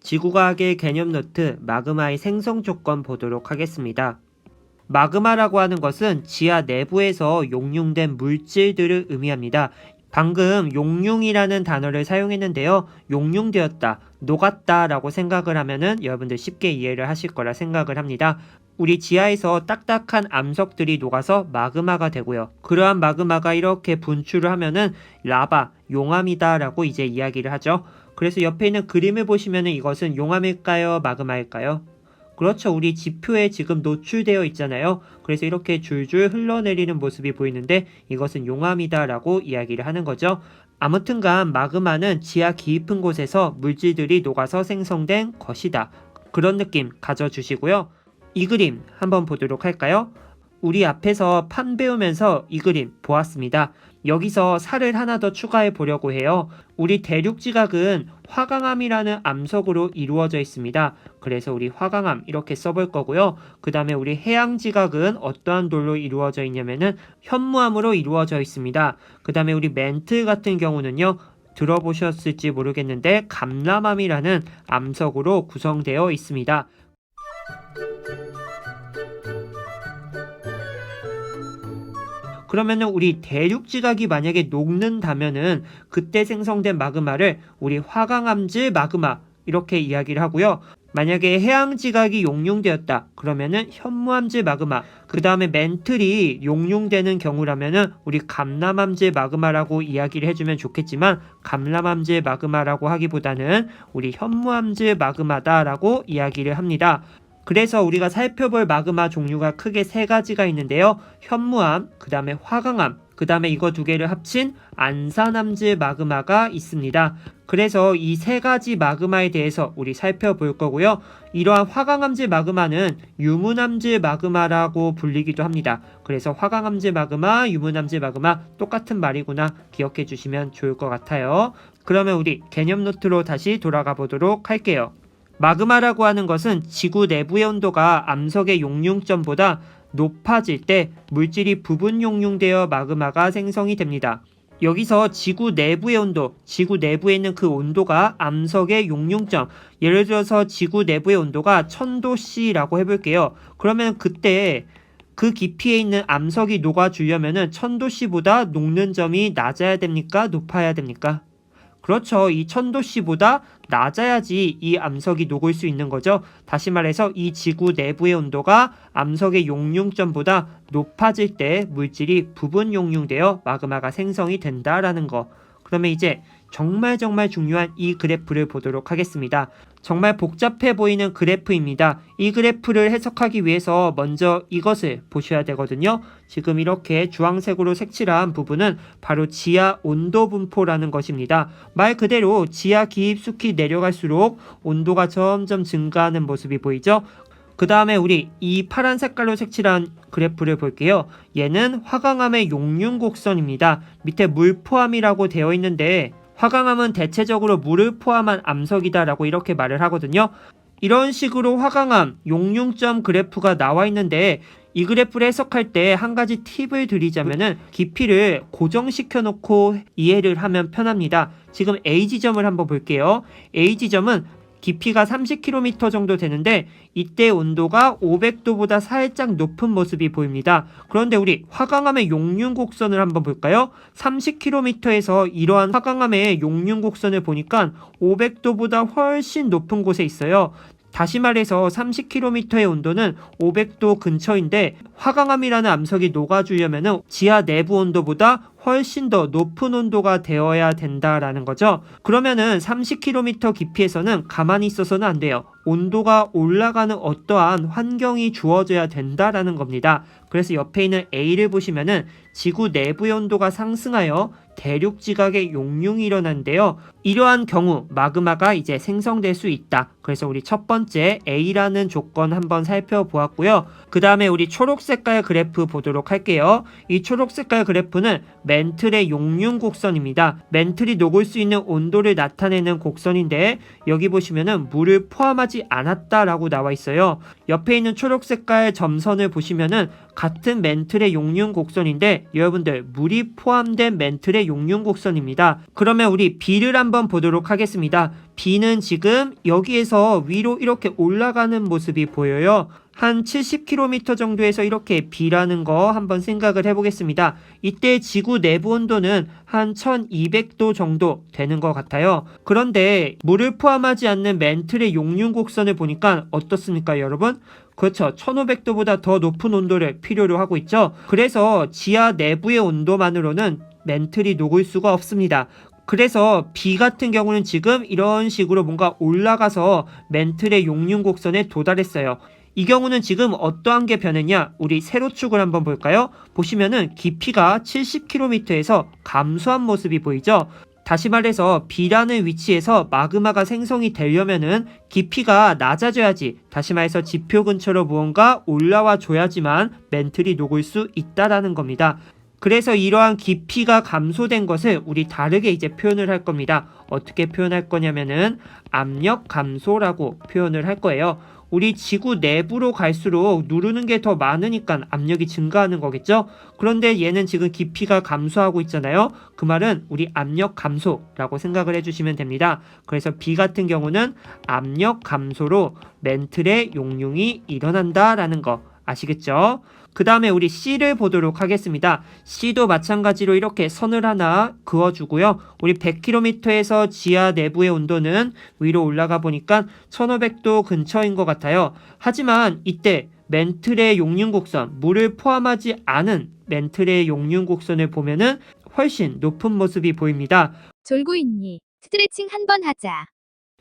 지구과학의 개념 노트 마그마의 생성 조건 보도록 하겠습니다. 마그마라고 하는 것은 지하 내부에서 용융된 물질들을 의미합니다. 방금 용융이라는 단어를 사용했는데요. 용융되었다, 녹았다 라고 생각을 하면은 여러분들 쉽게 이해를 하실 거라 생각을 합니다. 우리 지하에서 딱딱한 암석들이 녹아서 마그마가 되고요. 그러한 마그마가 이렇게 분출을 하면은 라바, 용암이다 라고 이제 이야기를 하죠. 그래서 옆에 있는 그림을 보시면은 이것은 용암일까요? 마그마일까요? 그렇죠. 우리 지표에 지금 노출되어 있잖아요. 그래서 이렇게 줄줄 흘러내리는 모습이 보이는데 이것은 용암이다 라고 이야기를 하는 거죠. 아무튼간 마그마는 지하 깊은 곳에서 물질들이 녹아서 생성된 것이다. 그런 느낌 가져주시고요. 이 그림 한번 보도록 할까요? 우리 앞에서 판 배우면서 이 그림 보았습니다. 여기서 살을 하나 더 추가해 보려고 해요. 우리 대륙지각은 화강암이라는 암석으로 이루어져 있습니다. 그래서 우리 화강암 이렇게 써볼 거고요. 그 다음에 우리 해양지각은 어떠한 돌로 이루어져 있냐면은 현무암으로 이루어져 있습니다. 그 다음에 우리 멘틀 같은 경우는요. 들어보셨을지 모르겠는데 감람암이라는 암석으로 구성되어 있습니다. 그러면은 우리 대륙지각이 만약에 녹는다면은 그때 생성된 마그마를 우리 화강암질 마그마 이렇게 이야기를 하고요. 만약에 해양지각이 용융되었다 그러면은 현무암질 마그마, 그 다음에 멘틀이 용융되는 경우라면은 우리 감람암질 마그마라고 이야기를 해주면 좋겠지만 감람암질 마그마라고 하기보다는 우리 현무암질 마그마다라고 이야기를 합니다. 그래서 우리가 살펴볼 마그마 종류가 크게 세 가지가 있는데요. 현무암, 그 다음에 화강암, 그 다음에 이거 두 개를 합친 안산암질 마그마가 있습니다. 그래서 이 세 가지 마그마에 대해서 우리 살펴볼 거고요. 이러한 화강암질 마그마는 유문암질 마그마라고 불리기도 합니다. 그래서 화강암질 마그마, 유문암질 마그마 똑같은 말이구나 기억해 주시면 좋을 것 같아요. 그러면 우리 개념 노트로 다시 돌아가 보도록 할게요. 마그마라고 하는 것은 지구 내부의 온도가 암석의 용융점보다 높아질 때 물질이 부분 용융되어 마그마가 생성이 됩니다. 여기서 지구 내부의 온도, 지구 내부에 있는 그 온도가 암석의 용융점, 예를 들어서 지구 내부의 온도가 1000도씨라고 해볼게요. 그러면 그때 그 깊이에 있는 암석이 녹아주려면 1000도씨보다 녹는 점이 낮아야 됩니까? 높아야 됩니까? 그렇죠. 이 1000도씨보다 낮아야지 이 암석이 녹을 수 있는 거죠. 다시 말해서 이 지구 내부의 온도가 암석의 용융점보다 높아질 때 물질이 부분 용융되어 마그마가 생성이 된다라는 거. 그러면 이제 정말 중요한 이 그래프를 보도록 하겠습니다. 정말 복잡해 보이는 그래프입니다. 이 그래프를 해석하기 위해서 먼저 이것을 보셔야 되거든요. 지금 이렇게 주황색으로 색칠한 부분은 바로 지하 온도 분포라는 것입니다. 말 그대로 지하 깊숙이 내려갈수록 온도가 점점 증가하는 모습이 보이죠. 그 다음에 우리 이 파란 색깔로 색칠한 그래프를 볼게요. 얘는 화강암의 용융 곡선입니다. 밑에 물 포함이라고 되어 있는데 화강암은 대체적으로 물을 포함한 암석이다 라고 이렇게 말을 하거든요. 이런 식으로 화강암 용융점 그래프가 나와 있는데 이 그래프를 해석할 때 한 가지 팁을 드리자면은 깊이를 고정시켜 놓고 이해를 하면 편합니다. 지금 A지점을 한번 볼게요. A지점은 깊이가 30km 정도 되는데 이때 온도가 500도보다 살짝 높은 모습이 보입니다. 그런데 우리 화강암의 용융 곡선을 한번 볼까요? 30km에서 이러한 화강암의 용융 곡선을 보니까 500도보다 훨씬 높은 곳에 있어요. 다시 말해서 30km의 온도는 500도 근처인데 화강암이라는 암석이 녹아주려면 지하 내부 온도보다 훨씬 더 높은 온도가 되어야 된다라는 거죠. 그러면은 30km 깊이에서는 가만히 있어서는 안 돼요. 온도가 올라가는 어떠한 환경이 주어져야 된다라는 겁니다. 그래서 옆에 있는 A를 보시면은 지구 내부의 온도가 상승하여 대륙지각의 용융이 일어나는데요. 이러한 경우 마그마가 이제 생성될 수 있다. 그래서 우리 첫 번째 A라는 조건 한번 살펴보았고요. 그 다음에 우리 초록색깔 그래프 보도록 할게요. 이 초록색깔 그래프는 멘틀의 용융 곡선입니다. 멘틀이 녹을 수 있는 온도를 나타내는 곡선인데 여기 보시면은 물을 포함하지 않았다라고 나와 있어요. 옆에 있는 초록색깔 점선을 보시면은 같은 멘틀의 용융 곡선인데 여러분들 물이 포함된 멘틀의 용융곡선입니다. 그러면 우리 B를 한번 보도록 하겠습니다. B는 지금 여기에서 위로 이렇게 올라가는 모습이 보여요. 한 70km 정도에서 이렇게 B라는 거 한번 생각을 해보겠습니다. 이때 지구 내부 온도는 한 1200도 정도 되는 것 같아요. 그런데 물을 포함하지 않는 멘틀의 용융곡선을 보니까 어떻습니까, 여러분? 그렇죠. 1500도보다 더 높은 온도를 필요로 하고 있죠. 그래서 지하 내부의 온도만으로는 멘틀이 녹을 수가 없습니다. 그래서 B 같은 경우는 지금 이런 식으로 뭔가 올라가서 멘틀의 용융곡선에 도달했어요. 이 경우는 지금 어떠한 게 변했냐? 우리 세로축을 한번 볼까요? 보시면은 깊이가 70km에서 감소한 모습이 보이죠? 다시 말해서 B라는 위치에서 마그마가 생성이 되려면은 깊이가 낮아져야지, 다시 말해서 지표 근처로 무언가 올라와 줘야지만 멘틀이 녹을 수 있다라는 겁니다. 그래서 이러한 깊이가 감소된 것을 우리 다르게 이제 표현을 할 겁니다. 어떻게 표현할 거냐면은 압력 감소라고 표현을 할 거예요. 우리 지구 내부로 갈수록 누르는 게 더 많으니까 압력이 증가하는 거겠죠? 그런데 얘는 지금 깊이가 감소하고 있잖아요. 그 말은 우리 압력 감소라고 생각을 해주시면 됩니다. 그래서 B 같은 경우는 압력 감소로 멘틀의 용융이 일어난다라는 거 아시겠죠? 그 다음에 우리 C를 보도록 하겠습니다. C도 마찬가지로 이렇게 선을 하나 그어주고요. 우리 100km에서 지하 내부의 온도는 위로 올라가 보니까 1500도 근처인 것 같아요. 하지만 이때 멘틀의 용융곡선, 물을 포함하지 않은 멘틀의 용융곡선을 보면은 훨씬 높은 모습이 보입니다. 졸고 있니? 스트레칭 한번 하자.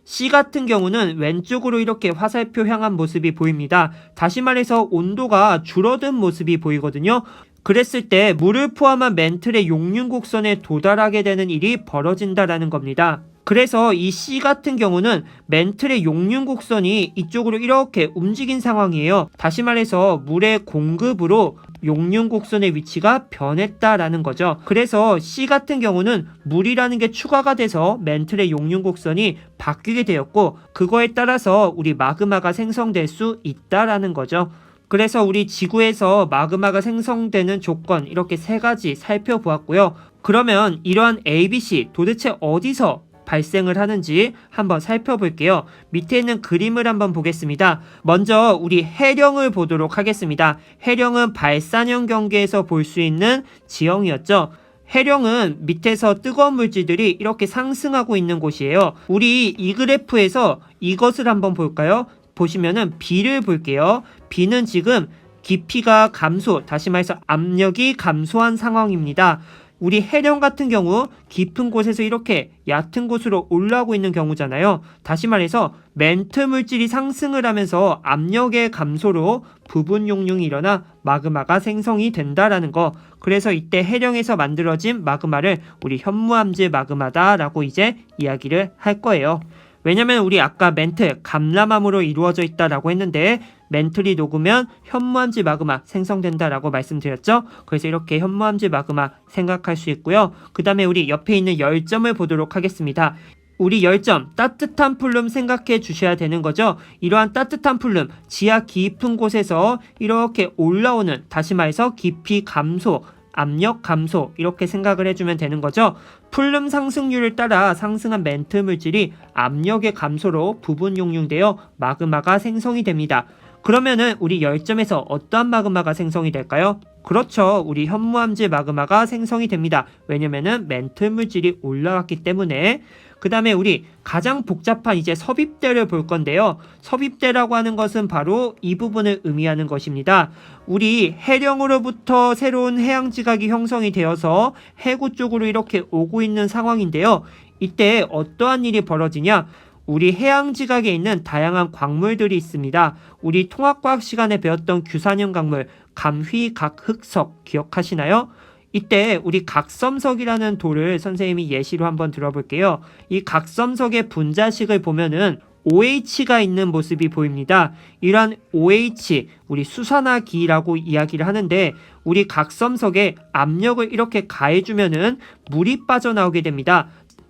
C 같은 경우는 왼쪽으로 이렇게 화살표 향한 모습이 보입니다. 다시 말해서 온도가 줄어든 모습이 보이거든요. 그랬을 때 물을 포함한 멘틀의 용융곡선에 도달하게 되는 일이 벌어진다라는 겁니다. 그래서 이 C 같은 경우는 멘틀의 용융곡선이 이쪽으로 이렇게 움직인 상황이에요. 다시 말해서 물의 공급으로 용융곡선의 위치가 변했다라는 거죠. 그래서 C 같은 경우는 물이라는 게 추가가 돼서 멘틀의 용융곡선이 바뀌게 되었고, 그거에 따라서 우리 마그마가 생성될 수 있다라는 거죠. 그래서 우리 지구에서 마그마가 생성되는 조건 이렇게 세 가지 살펴보았고요. 그러면 이러한 ABC 도대체 어디서 발생을 하는지 한번 살펴볼게요. 밑에 있는 그림을 한번 보겠습니다. 먼저 우리 해령을 보도록 하겠습니다. 해령은 발산형 경계에서 볼 수 있는 지형이었죠. 해령은 밑에서 뜨거운 물질들이 이렇게 상승하고 있는 곳이에요. 우리 이 그래프에서 이것을 한번 볼까요? 보시면은 B를 볼게요. B는 지금 깊이가 감소, 다시 말해서 압력이 감소한 상황입니다. 우리 해령 같은 경우 깊은 곳에서 이렇게 얕은 곳으로 올라오고 있는 경우잖아요. 다시 말해서 멘트 물질이 상승을 하면서 압력의 감소로 부분 용융이 일어나 마그마가 생성이 된다라는 거. 그래서 이때 해령에서 만들어진 마그마를 우리 현무암질 마그마다라고 이제 이야기를 할 거예요. 왜냐면 우리 아까 멘틀 감람암으로 이루어져 있다라고 했는데 멘틀이 녹으면 현무암질 마그마 생성된다라고 말씀드렸죠. 그래서 이렇게 현무암질 마그마 생각할 수 있고요. 그 다음에 우리 옆에 있는 열점을 보도록 하겠습니다. 우리 열점, 따뜻한 풀룸 생각해 주셔야 되는 거죠. 이러한 따뜻한 풀룸, 지하 깊은 곳에서 이렇게 올라오는, 다시 말해서 깊이 감소, 압력 감소 이렇게 생각을 해주면 되는 거죠. 풀룸 상승률을 따라 상승한 멘트 물질이 압력의 감소로 부분 용융되어 마그마가 생성이 됩니다. 그러면은 우리 열점에서 어떠한 마그마가 생성이 될까요? 그렇죠. 우리 현무암질 마그마가 생성이 됩니다. 왜냐면은 멘트 물질이 올라갔기 때문에. 그 다음에 우리 가장 복잡한 이제 섭입대를 볼 건데요. 섭입대라고 하는 것은 바로 이 부분을 의미하는 것입니다. 우리 해령으로부터 새로운 해양지각이 형성이 되어서 해구 쪽으로 이렇게 오고 있는 상황인데요. 이때 어떠한 일이 벌어지냐? 우리 해양지각에 있는 다양한 광물들이 있습니다. 우리 통합과학 시간에 배웠던 규산형 광물, 감휘각흑석 기억하시나요? 이때 우리 각섬석이라는 돌을 선생님이 예시로 한번 들어볼게요. 이 각섬석의 분자식을 보면은 OH가 있는 모습이 보입니다. 이러한 OH, 우리 수산화기라고 이야기를 하는데 우리 각섬석에 압력을 이렇게 가해주면은 물이 빠져나오게 됩니다.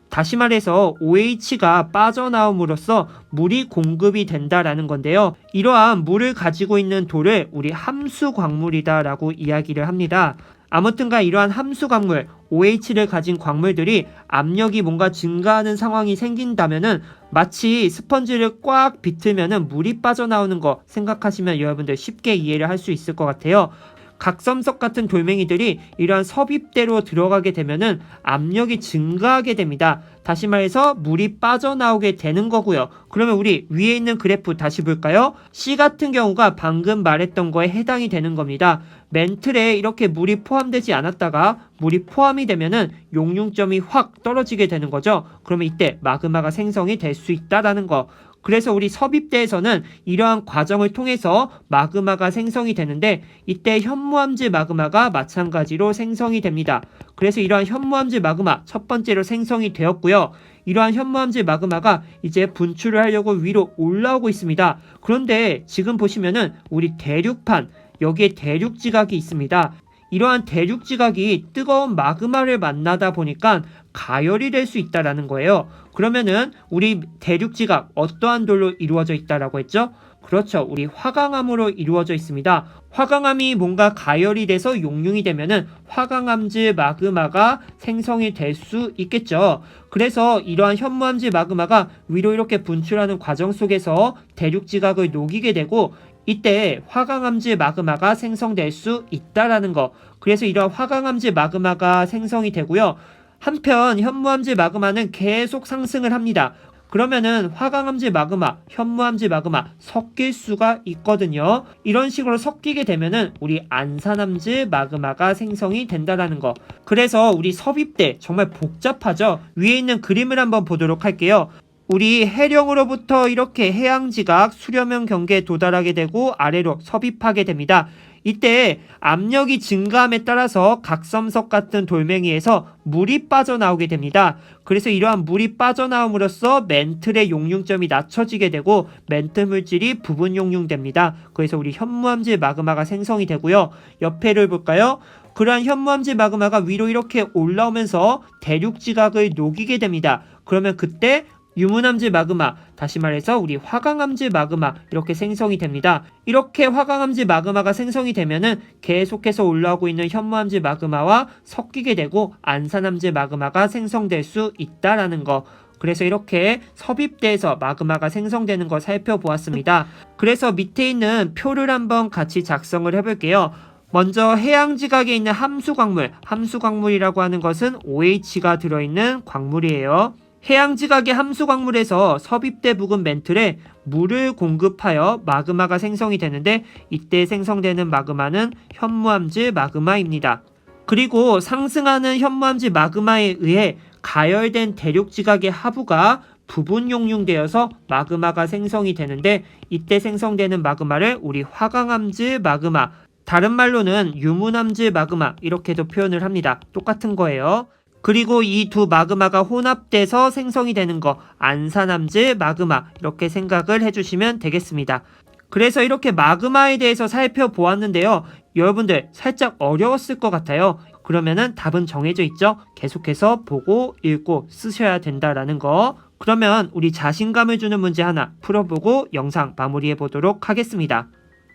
다시 말해서 OH가 빠져나옴으로써 물이 공급이 된다라는 건데요. 이러한 물을 가지고 있는 돌을 우리 함수 광물이다라고 이야기를 합니다. 아무튼간 이러한 함수 광물 OH를 가진 광물들이 압력이 뭔가 증가하는 상황이 생긴다면은 마치 스펀지를 꽉 비틀면은 물이 빠져나오는 거 생각하시면 여러분들 쉽게 이해를 할 수 있을 것 같아요. 각섬석 같은 돌멩이들이 이러한 섭입대로 들어가게 되면은 압력이 증가하게 됩니다. 다시 말해서 물이 빠져나오게 되는 거고요. 그러면 우리 위에 있는 그래프 다시 볼까요? C 같은 경우가 방금 말했던 거에 해당이 되는 겁니다. 멘틀에 이렇게 물이 포함되지 않았다가 물이 포함이 되면은 용융점이 확 떨어지게 되는 거죠. 그러면 이때 마그마가 생성이 될 수 있다라는 거. 그래서 우리 섭입대에서는 이러한 과정을 통해서 마그마가 생성이 되는데 이때 현무암질 마그마가 마찬가지로 생성이 됩니다. 그래서 이러한 현무암질 마그마 첫 번째로 생성이 되었고요. 이러한 현무암질 마그마가 이제 분출을 하려고 위로 올라오고 있습니다. 그런데 지금 보시면은 우리 대륙판 여기에 대륙지각이 있습니다. 이러한 대륙지각이 뜨거운 마그마를 만나다 보니까 가열이 될 수 있다라는 거예요. 그러면은 우리 대륙지각 어떠한 돌로 이루어져 있다라고 했죠? 그렇죠. 우리 화강암으로 이루어져 있습니다. 화강암이 뭔가 가열이 돼서 용융이 되면은 화강암질 마그마가 생성이 될 수 있겠죠. 그래서 이러한 현무암질 마그마가 위로 이렇게 분출하는 과정 속에서 대륙지각을 녹이게 되고 이때 화강암질 마그마가 생성될 수 있다라는 거. 그래서 이러한 화강암질 마그마가 생성이 되고요. 한편 현무암질 마그마는 계속 상승을 합니다. 그러면은 화강암질 마그마, 현무암질 마그마 섞일 수가 있거든요. 이런 식으로 섞이게 되면은 우리 안산암질 마그마가 생성이 된다라는 거. 그래서 우리 섭입대 정말 복잡하죠. 위에 있는 그림을 한번 보도록 할게요. 우리 해령으로부터 이렇게 해양지각 수렴형 경계에 도달하게 되고 아래로 섭입하게 됩니다. 이때 압력이 증가함에 따라서 각섬석 같은 돌멩이에서 물이 빠져나오게 됩니다. 그래서 이러한 물이 빠져나옴으로써 멘틀의 용융점이 낮춰지게 되고 멘틀 물질이 부분 용융됩니다. 그래서 우리 현무암질 마그마가 생성이 되고요. 옆에를 볼까요? 그러한 현무암질 마그마가 위로 이렇게 올라오면서 대륙지각을 녹이게 됩니다. 그러면 그때 유문암질 마그마, 다시 말해서 우리 화강암질 마그마 이렇게 생성이 됩니다. 이렇게 화강암질 마그마가 생성이 되면은 계속해서 올라오고 있는 현무암질 마그마와 섞이게 되고 안산암질 마그마가 생성될 수 있다라는 거. 그래서 이렇게 섭입대에서 마그마가 생성되는 거 살펴보았습니다. 그래서 밑에 있는 표를 한번 같이 작성을 해볼게요. 먼저 해양지각에 있는 함수광물이라고 하는 것은 OH가 들어있는 광물이에요. 해양지각의 함수광물에서 섭입대 부근 멘틀에 물을 공급하여 마그마가 생성이 되는데 이때 생성되는 마그마는 현무암질 마그마입니다. 그리고 상승하는 현무암질 마그마에 의해 가열된 대륙지각의 하부가 부분 용융되어서 마그마가 생성이 되는데 이때 생성되는 마그마를 우리 화강암질 마그마, 다른 말로는 유문암질 마그마 이렇게도 표현을 합니다. 똑같은 거예요. 그리고 이 두 마그마가 혼합돼서 생성이 되는 거 안산암질 마그마 이렇게 생각을 해주시면 되겠습니다. 그래서 이렇게 마그마에 대해서 살펴보았는데요. 여러분들 살짝 어려웠을 것 같아요. 그러면은 답은 정해져 있죠. 계속해서 보고 읽고 쓰셔야 된다라는 거. 그러면 우리 자신감을 주는 문제 하나 풀어보고 영상 마무리해 보도록 하겠습니다.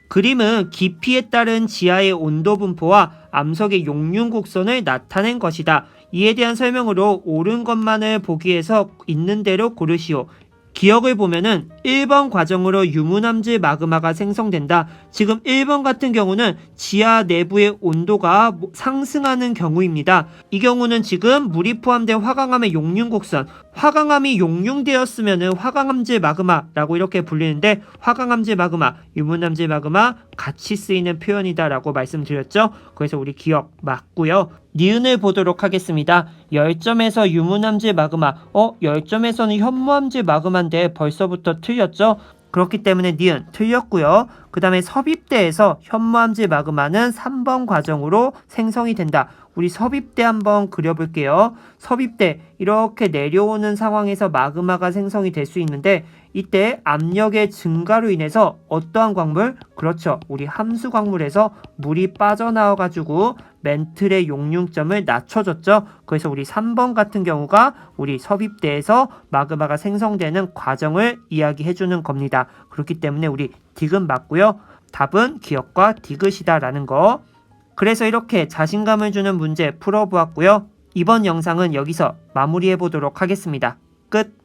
그림은 깊이에 따른 지하의 온도 분포와 암석의 용융 곡선을 나타낸 것이다. 이에 대한 설명으로 옳은 것만을 보기 위해서 있는 대로 고르시오. 기억을 보면은 1번 과정으로 유문암질 마그마가 생성된다. 지금 1번 같은 경우는 지하 내부의 온도가 상승하는 경우입니다. 이 경우는 지금 물이 포함된 화강암의 용융곡선, 화강암이 용융되었으면은 화강암질 마그마라고 이렇게 불리는데 화강암질 마그마, 유문암질 마그마 같이 쓰이는 표현이다라고 말씀드렸죠. 그래서 우리 기억 맞고요. 니은을 보도록 하겠습니다. 열점에서 유문암질 마그마, 열점에서는 현무암질 마그마인데 벌써부터 틀렸죠? 그렇기 때문에 니은 틀렸고요. 그 다음에 섭입대에서 현무암질 마그마는 3번 과정으로 생성이 된다. 우리 섭입대 한번 그려볼게요. 섭입대 이렇게 내려오는 상황에서 마그마가 생성이 될 수 있는데 이때 압력의 증가로 인해서 어떠한 광물? 그렇죠. 우리 함수 광물에서 물이 빠져나와 가지고 멘틀의 용융점을 낮춰줬죠. 그래서 우리 3번 같은 경우가 우리 섭입대에서 마그마가 생성되는 과정을 이야기해 주는 겁니다. 그렇기 때문에 우리 디귿 맞고요. 답은 기억과 디귿이다라는 거. 그래서 이렇게 자신감을 주는 문제 풀어보았고요. 이번 영상은 여기서 마무리해 보도록 하겠습니다. 끝!